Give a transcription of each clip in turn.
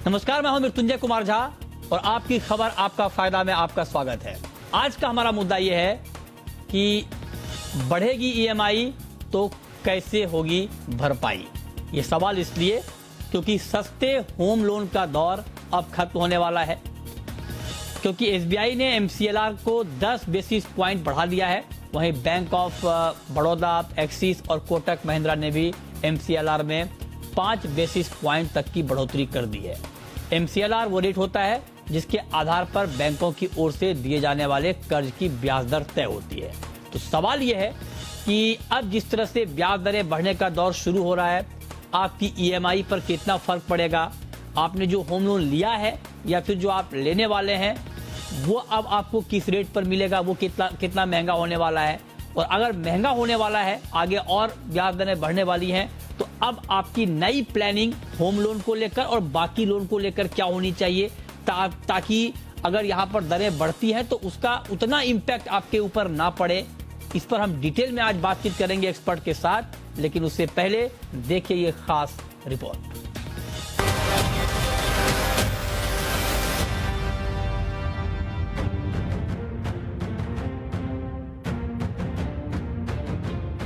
नमस्कार, मैं हूं मृत्युंजय कुमार झा और आपकी खबर आपका फायदा में आपका स्वागत है। आज का हमारा मुद्दा यह है कि बढ़ेगी ईएमआई तो कैसे होगी भरपाई। ये सवाल इसलिए क्योंकि सस्ते होम लोन का दौर अब खत्म होने वाला है, क्योंकि एसबीआई ने एमसीएलआर को 10 बेसिस पॉइंट बढ़ा दिया है। वहीं बैंक ऑफ बड़ौदा, एक्सिस और कोटक महिंद्रा ने भी एमसीएलआर में 5 बेसिस पॉइंट तक की बढ़ोतरी कर दी है। एमसीएलआर वो रेट होता है जिसके आधार पर बैंकों की ओर से दिए जाने वाले कर्ज की ब्याज दर तय होती है। तो सवाल यह है कि अब जिस तरह से ब्याज दरें बढ़ने का दौर शुरू हो रहा है, आपकी ईएमआई पर कितना फर्क पड़ेगा। आपने जो होम लोन लिया है या फिर जो आप लेने वाले हैं, वो अब आपको किस रेट पर मिलेगा, वो कितना महंगा होने वाला है। और अगर महंगा होने वाला है, आगे और ब्याज दरें बढ़ने वाली हैं, तो अब आपकी नई प्लानिंग होम लोन को लेकर और बाकी लोन को लेकर क्या होनी चाहिए, ताकि अगर यहाँ पर दरें बढ़ती हैं तो उसका उतना इम्पैक्ट आपके ऊपर ना पड़े। इस पर हम डिटेल में आज बातचीत करेंगे एक्सपर्ट के साथ, लेकिन उससे पहले देखिए ये खास रिपोर्ट।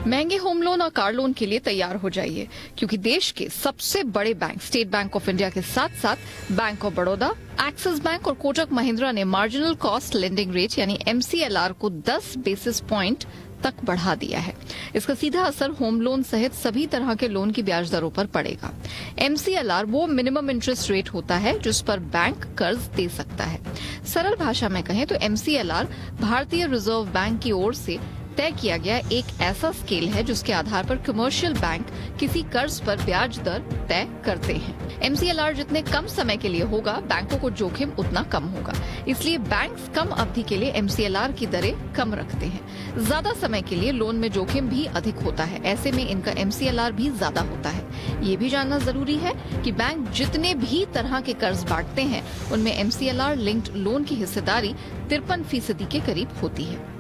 महंगे होम लोन और कार लोन के लिए तैयार हो जाइए, क्योंकि देश के सबसे बड़े bank state bank of India के साथ साथ bank of Baroda, axis bank और कोटक महिंद्रा ने मार्जिनल कॉस्ट लेंडिंग रेट यानी एमसीएलआर को 10 बेसिस पॉइंट तक बढ़ा दिया है। इसका सीधा असर होम लोन सहित सभी तरह के लोन की ब्याज दरों पर पड़ेगा। एमसीएलआर वो मिनिमम इंटरेस्ट रेट होता है जिस पर बैंक कर्ज दे सकता है। सरल भाषा में कहें तो एमसीएलआर भारतीय रिजर्व बैंक की ओर से तय किया गया एक ऐसा स्केल है जिसके आधार पर कमर्शियल बैंक किसी कर्ज पर ब्याज दर तय करते हैं। एमसीएलआर जितने कम समय के लिए होगा, बैंकों को जोखिम उतना कम होगा। इसलिए बैंक्स कम अवधि के लिए एमसीएलआर की दरें कम रखते हैं। ज्यादा समय के लिए लोन में जोखिम भी अधिक होता है, ऐसे में इनका एमसीएलआर भी ज्यादा होता है। ये भी जानना जरूरी है कि बैंक जितने भी तरह के कर्ज बांटते हैं, उनमें एमसीएलआर लिंक्ड लोन की हिस्सेदारी 53% के करीब होती है।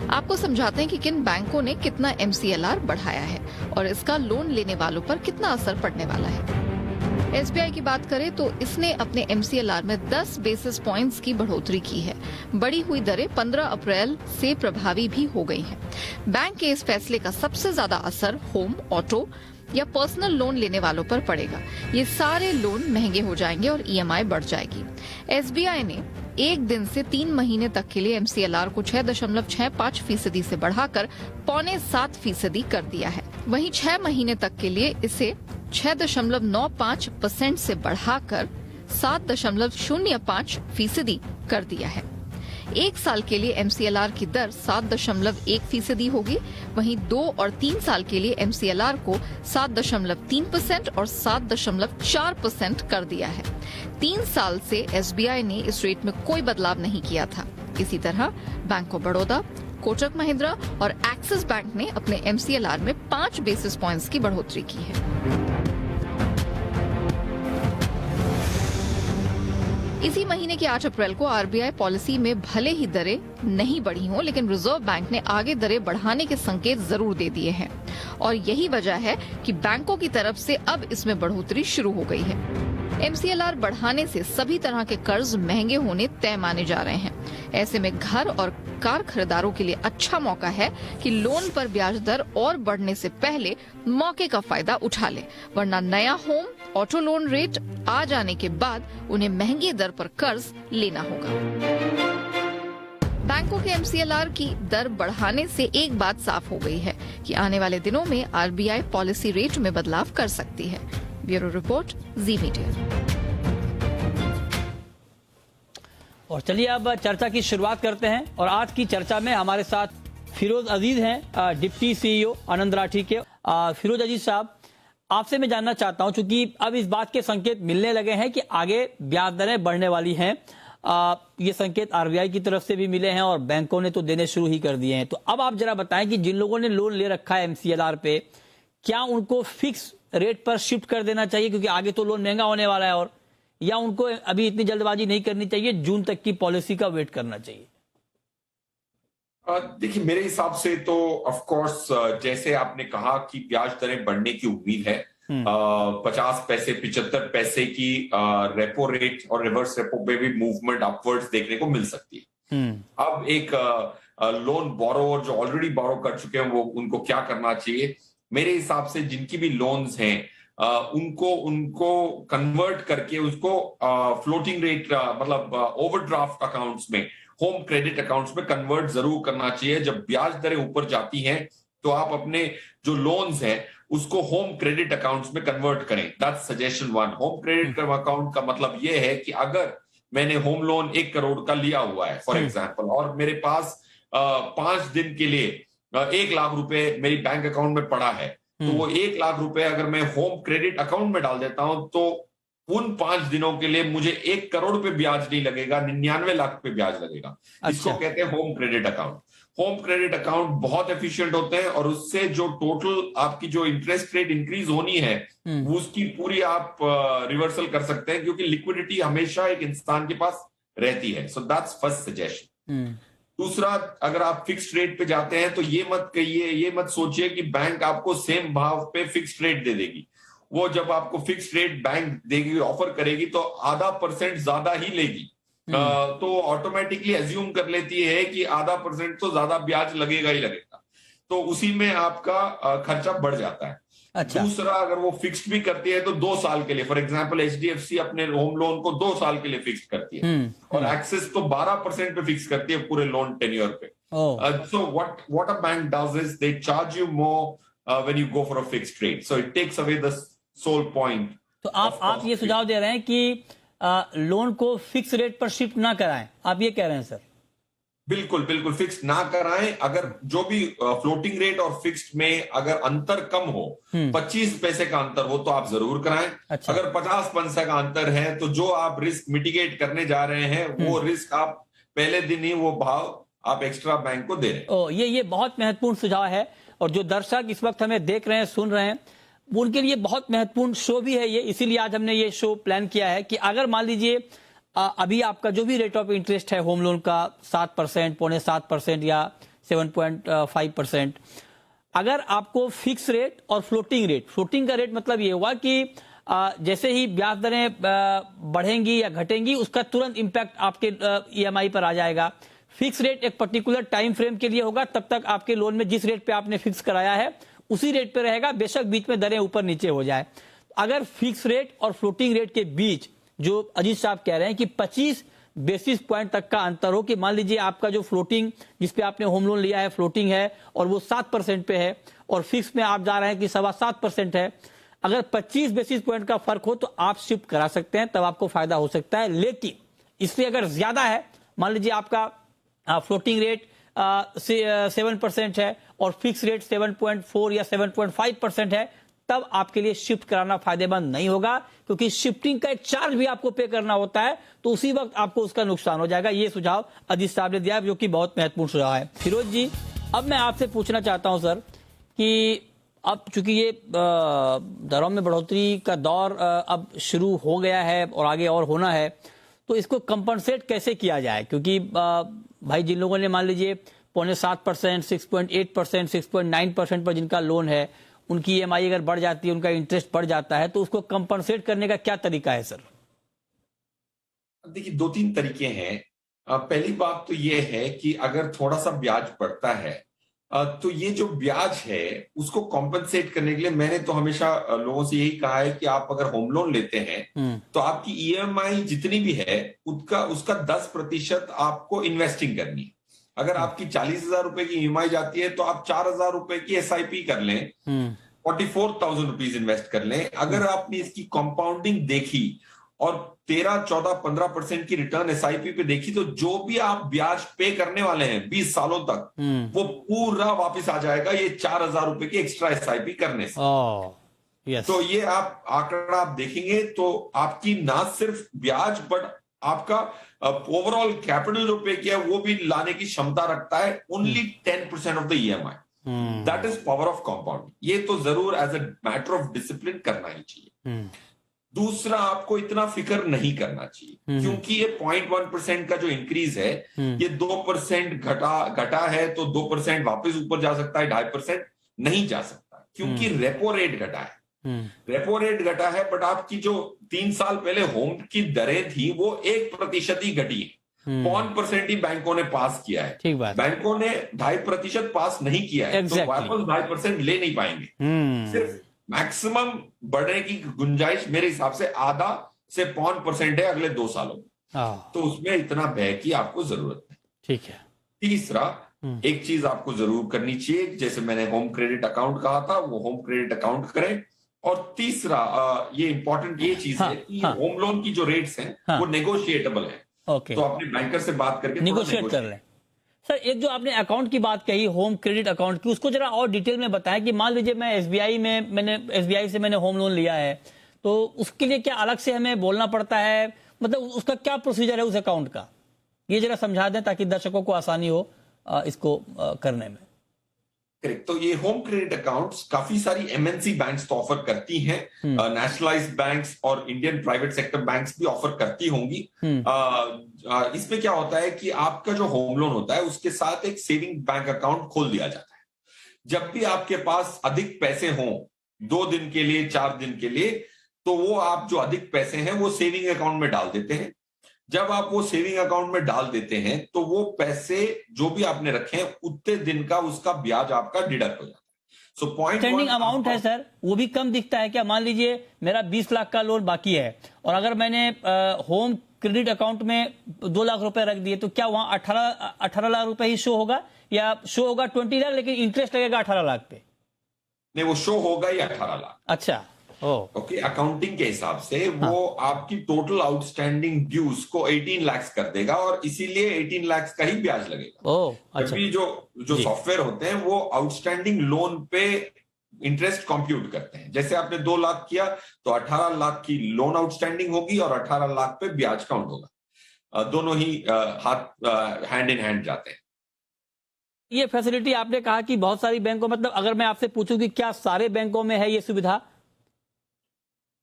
आपको समझाते हैं कि किन बैंकों ने कितना एमसीएलआर बढ़ाया है और इसका लोन लेने वालों पर कितना असर पड़ने वाला है। एसबीआई की बात करें तो इसने अपने एमसीएलआर में 10 बेसिस पॉइंट्स की बढ़ोतरी की है। बढ़ी हुई दरें 15 अप्रैल से प्रभावी भी हो गई हैं। बैंक के इस फैसले का सबसे ज्यादा असर होम, ऑटो या पर्सनल लोन लेने वालों पर पड़ेगा। ये सारे लोन महंगे हो जाएंगे और ईएमआई बढ़ जाएगी। एसबीआई ने एक दिन से 3 महीने तक के लिए एमसीएलआर को 6.65% से बढ़ाकर 6.75% कर दिया है। वहीं 6 महीने तक के लिए इसे 6.95% से बढ़ाकर 7.05% कर दिया है। 1 साल के लिए एमसीएलआर की दर 7.1% होगी। वहीं 2 और 3 साल के लिए एमसीएलआर को 7.3% और 7.4% कर दिया है। 3 साल से एसबीआई ने इस रेट में कोई बदलाव नहीं किया था। इसी तरह बैंक ऑफ बड़ौदा, कोटक महिंद्रा और एक्सिस बैंक ने अपने एमसीएलआर में 5 बेसिस पॉइंट्स की बढ़ोतरी की है। इसी महीने की 8 अप्रैल को आरबीआई पॉलिसी में भले ही दरें नहीं बढ़ी हों, लेकिन रिजर्व बैंक ने आगे दरें बढ़ाने के संकेत जरूर दे दिए हैं और यही वजह है कि बैंकों की तरफ से अब इसमें बढ़ोतरी शुरू हो गई है। एमसीएलआर बढ़ाने से सभी तरह के कर्ज महंगे होने तय माने जा रहे हैं। ऐसे में घर और कार खरीदारों के लिए अच्छा मौका है कि लोन पर ब्याज दर और बढ़ने से पहले मौके का फायदा उठा ले, वरना नया होम, ऑटो लोन रेट आ जाने के बाद उन्हें महंगी दर पर कर्ज लेना होगा। बैंकों के एमसीएलआर की दर बढ़ाने से एक बात साफ हो गई है कि आने वाले दिनों में आरबीआई पॉलिसी रेट में बदलाव कर सकती है। ब्यूरो रिपोर्ट, जी मीडिया। और चलिए अब चर्चा की शुरुआत करते हैं और आज की चर्चा में हमारे साथ फिरोज अजीज हैं, डिप्टी सीईओ आनंद राठी के। फिरोज अजीज साहब, आपसे मैं जानना चाहता हूं, चूंकि अब इस बात के संकेत मिलने लगे हैं कि आगे ब्याज दरें बढ़ने वाली हैं। ये संकेत आरबीआई की तरफ से भी मिले हैं और बैंकों ने तो देने शुरू ही कर दिए हैं। तो अब आप जरा बताएं कि जिन लोगों ने लोन ले रखा है एमसीएलआर पे, क्या उनको फिक्स रेट पर शिफ्ट कर देना चाहिए क्योंकि आगे तो लोन महंगा होने वाला है, और या उनको अभी इतनी जल्दबाजी नहीं करनी चाहिए, जून तक की पॉलिसी का वेट करना चाहिए? देखिए, मेरे हिसाब से तो ऑफ कोर्स जैसे आपने कहा कि ब्याज दरें बढ़ने की उम्मीद है, 50 पैसे 75 पैसे की रेपो रेट और रिवर्स रेपो पे भी मूवमेंट अपवर्ड्स देखने को मिल सकती है। अब एक लोन बोरोवर जो ऑलरेडी बोरो कर चुके हैं वो उनको क्या करना चाहिए? मेरे हिसाब से जिनकी भी लोन्स हैं उनको कन्वर्ट करके उसको फ्लोटिंग रेट मतलब ओवरड्राफ्ट अकाउंट्स में, होम क्रेडिट अकाउंट्स में कन्वर्ट जरूर करना चाहिए। जब ब्याज दरें ऊपर जाती हैं तो आप अपने जो लोन्स हैं उसको होम क्रेडिट अकाउंट्स में कन्वर्ट करें। That's suggestion 1। Home credit account का मतलब यह है कि अगर मैंने होम लोन 1 करोड़ का लिया हुआ है फॉर एग्जाम्पल, और मेरे पास 5 दिन के लिए 1 लाख रुपए मेरी बैंक अकाउंट में पड़ा है, तो वो 1 लाख रुपए अगर मैं होम क्रेडिट अकाउंट में डाल देता हूं तो उन 5 दिनों के लिए मुझे 1 करोड़ पे ब्याज नहीं लगेगा, 99 लाख पे ब्याज लगेगा। इसको कहते हैं home credit account. Home credit account बहुत एफिशिएंट होते हैं और उससे जो टोटल आपकी जो इंटरेस्ट रेट इंक्रीज होनी है उसकी पूरी आप रिवर्सल कर सकते हैं, क्योंकि लिक्विडिटी हमेशा एक इंसान के पास रहती है। So that's first suggestion. दूसरा, अगर आप फिक्स्ड रेट पे जाते हैं तो ये मत कहिए, ये मत सोचिए कि बैंक आपको सेम भाव पे फिक्स्ड रेट दे देगी। वो जब आपको फिक्स्ड रेट बैंक देगी, ऑफर करेगी, तो ½ % ज्यादा ही लेगी। तो ऑटोमेटिकली एज्यूम कर लेती है कि ½% तो ज्यादा ब्याज लगेगा ही लगेगा, तो उसी में आपका खर्चा बढ़ जाता है। अच्छा। दूसरा, अगर वो फिक्स्ड भी करती है तो 2 साल के लिए, फॉर एग्जांपल HDFC अपने होम लोन को 2 साल के लिए फिक्स्ड करती है और एक्सिस तो 12% पे फिक्स करती है पूरे लोन टेन्योर पे। So what a bank does is they charge you more when you go for a fixed rate, so it takes away the sole point. तो आप ये सुझाव दे रहे हैं कि लोन को फिक्स रेट पर शिफ्ट ना कराएं, आप ये कह रहे हैं सर? बिल्कुल बिल्कुल, फिक्स ना कराएं। अगर जो भी फ्लोटिंग रेट और फिक्स्ड में अगर अंतर कम हो, 25 पैसे का अंतर हो, तो आप जरूर कराएं। अच्छा। अगर 50 पैसे का अंतर है तो जो आप रिस्क मिटिगेट करने जा रहे हैं वो रिस्क आप पहले दिन ही वो भाव आप एक्स्ट्रा बैंक को दे रहे हैं। ये बहुत महत्वपूर्ण सुझाव है, और जो दर्शक इस वक्त हमें देख रहे हैं, सुन रहे हैं, उनके लिए बहुत महत्वपूर्ण शो भी है ये। इसीलिए आज हमने ये शो प्लान किया है कि अगर मान लीजिए अभी आपका जो भी रेट ऑफ इंटरेस्ट है होम लोन का 7%, 7.25% या 7.5%, अगर आपको फिक्स रेट और फ्लोटिंग का रेट मतलब ये हुआ कि जैसे ही ब्याज दरें बढ़ेंगी या घटेंगी उसका तुरंत इंपैक्ट आपके EMI पर आ जाएगा। फिक्स रेट एक पर्टिकुलर टाइम फ्रेम के लिए होगा, तब तक आपके लोन में जिस रेट पे आपने फिक्स कराया है उसी रेट पे रहेगा, बेशक बीच में दरें ऊपर नीचे हो जाए। अगर फिक्स रेट और फ्लोटिंग रेट के बीच, जो अजीत साहब कह रहे हैं कि 25 बेसिस पॉइंट तक का अंतर हो, कि मान लीजिए आपका जो फ्लोटिंग जिसपे आपने होम लोन लिया है फ्लोटिंग है और वो 7% पे है, और फिक्स में आप जा रहे हैं कि 7.25% है, अगर 25 बेसिस पॉइंट का फर्क हो तो आप शिफ्ट करा सकते हैं, तब आपको फायदा हो सकता है। लेकिन इससे अगर ज्यादा है, मान लीजिए आपका फ्लोटिंग रेट 7% है और फिक्स रेट 7.4 या 7.5% है, तब आपके लिए शिफ्ट कराना फायदेमंद नहीं होगा, क्योंकि शिफ्टिंग का एक चार्ज भी आपको पे करना होता है, तो उसी वक्त आपको उसका नुकसान हो जाएगा। ये सुझाव अजीत साहब ने दिया, जो कि बहुत महत्वपूर्ण सुझाव है। फिरोज जी, अब मैं आपसे पूछना चाहता हूं सर कि अब चूंकि ये दरों में बढ़ोतरी का दौर अब शुरू हो गया है और आगे और होना है, तो इसको कंपनसेट कैसे किया जाए? क्योंकि भाई जिन लोगों ने मान लीजिए 7.25%, 6.8%, 6.9% पर जिनका लोन है, उनकी EMI अगर बढ़ जाती है, उनका इंटरेस्ट बढ़ जाता है, तो उसको कंपनसेट करने का क्या तरीका है सर? देखिए, 2-3 तरीके हैं। पहली बात तो ये है कि अगर थोड़ा सा ब्याज बढ़ता है तो ये जो ब्याज है उसको कॉम्पनसेट करने के लिए मैंने तो हमेशा लोगों से यही कहा है कि आप अगर होम लोन लेते हैं तो आपकी EMI जितनी भी है उसका 10% आपको इन्वेस्टिंग करनी है। अगर आपकी 40,000 रुपए की EMI जाती है तो आप 4,000 रुपए की SIP कर लें, 44,000 रुपीज इन्वेस्ट कर लें। अगर आपने इसकी कंपाउंडिंग देखी और 13, 14, 15% की रिटर्न SIP पे देखी, तो जो भी आप ब्याज पे करने वाले हैं 20 सालों तक, वो पूरा वापस आ जाएगा ये 4,000 रुपए की एक्स्ट्रा SIP करने से। yes. तो ये आप आंकड़ा आप देखेंगे तो आपकी ना सिर्फ ब्याज बट आपका ओवरऑल कैपिटल जो पे किया वो भी लाने की क्षमता रखता है, only 10% of the EMI। That is power of compound. ये तो जरूर as a matter of discipline करना ही चाहिए। दूसरा, आपको इतना फिक्र नहीं करना चाहिए, क्योंकि ये 0.1% का जो इंक्रीज है, ये 2% घटा है तो 2% वापस ऊपर जा सकता है, 2.5% नहीं जा सकता, क्योंकि रेपो रेट घटा है। रेपो रेट घटा है, बट आपकी जो 3 साल पहले होम की दरें थी वो 1% ही घटी है। 5% ही बैंकों ने पास किया है। ठीक बात। बैंकों ने 2.5% पास नहीं किया है, तो वापस 2.5% ले नहीं पाएंगे। सिर्फ मैक्सिमम बढ़ने की गुंजाइश मेरे हिसाब से आधा से 5% है अगले 2 सालों में। तो उसमें इतना व्यय की आपको जरूरत है। ठीक है। तीसरा, एक चीज आपको जरूर करनी चाहिए, जैसे मैंने होम क्रेडिट अकाउंट कहा था, वो होम क्रेडिट अकाउंट करें। और तीसरा, ये इंपॉर्टेंट ये चीज है कि होम लोन की जो रेट्स हैं वो नेगोशिएटेबल है। तो अपने बैंकर से बात करके नेगोशिएट कर लें। सर, एक जो आपने अकाउंट की बात कही, होम क्रेडिट अकाउंट की, उसको जरा और डिटेल में बताएं कि मान लीजिए मैं एसबीआई से मैंने होम लोन लिया है, तो उसके लिए क्या अलग से हमें बोलना पड़ता है? मतलब उसका क्या प्रोसीजर है उस अकाउंट का? ये जरा समझा दें ताकि दर्शकों को आसानी हो इसको करने में। करेक्ट। तो ये होम क्रेडिट अकाउंट्स काफी सारी एमएनसी बैंक्स तो ऑफर करती हैं, नेशनलाइज्ड बैंक्स और इंडियन प्राइवेट सेक्टर बैंक्स भी ऑफर करती होंगी। इसमें क्या होता है कि आपका जो होम लोन होता है उसके साथ एक सेविंग बैंक अकाउंट खोल दिया जाता है। जब भी आपके पास अधिक पैसे हों, 2 दिन के लिए, 4 दिन के लिए, तो वो आप जो अधिक पैसे हैं वो सेविंग अकाउंट में डाल देते हैं। जब आप वो सेविंग अकाउंट में डाल देते हैं तो वो पैसे जो भी आपने रखे हैं उतने दिन का उसका ब्याज आपका डिडक्ट हो जाता है। सो पॉइंट स्टैंडिंग अमाउंट है सर, वो भी कम दिखता है क्या? मान लीजिए मेरा 20 लाख का लोन बाकी है और अगर मैंने होम क्रेडिट अकाउंट में 2 लाख रुपए रख दिए, तो क्या वहां 18 लाख रुपए ही शो होगा, या शो होगा 20 लाख लेकिन इंटरेस्ट लगेगा 18 लाख पे? नहीं, वो शो होगा ही 18 लाख। अच्छा। ओके, अकाउंटिंग के हिसाब से वो आपकी टोटल आउटस्टैंडिंग ड्यूज को 18 लाख कर देगा और इसीलिए 18 लाख का ही ब्याज लगेगा। अच्छा। अभी जो सॉफ्टवेयर होते हैं वो आउटस्टैंडिंग लोन पे इंटरेस्ट कंप्यूट करते हैं। जैसे आपने 2 लाख किया तो 18 लाख की लोन आउटस्टैंडिंग होगी और 18 लाख पे ब्याज काउंट होगा। दोनों ही हैंड इन हैंड जाते हैं। ये फैसिलिटी आपने कहा कि बहुत सारी बैंकों, मतलब अगर मैं आपसे पूछूं कि क्या सारे बैंकों में है ये सुविधा,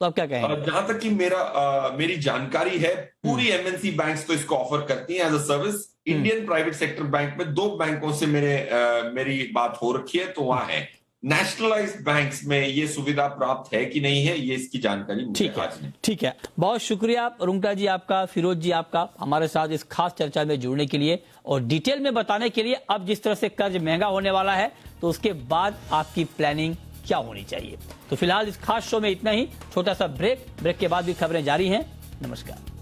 तो आप क्या कहेंगे? जहां तक कि मेरी जानकारी है, पूरी एमएनसी बैंक्स तो इसको ऑफर करती हैं as a service. Indian private sector bank में 2 बैंकों से मेरी बात हो रखी है, तो वहां है। नेशनलाइज्ड बैंक्स में ये सुविधा प्राप्त है कि नहीं है, ये इसकी जानकारी मुझे आज नहीं। ठीक है, बहुत शुक्रिया रुंगटा जी आपका, फिरोज जी आपका, हमारे साथ इस खास चर्चा में जुड़ने के लिए और डिटेल में बताने के लिए। अब जिस तरह से कर्ज महंगा होने वाला है तो उसके बाद आपकी प्लानिंग क्या होनी चाहिए। तो फिलहाल इस खास शो में इतना ही। छोटा सा ब्रेक के बाद भी खबरें जारी हैं। नमस्कार।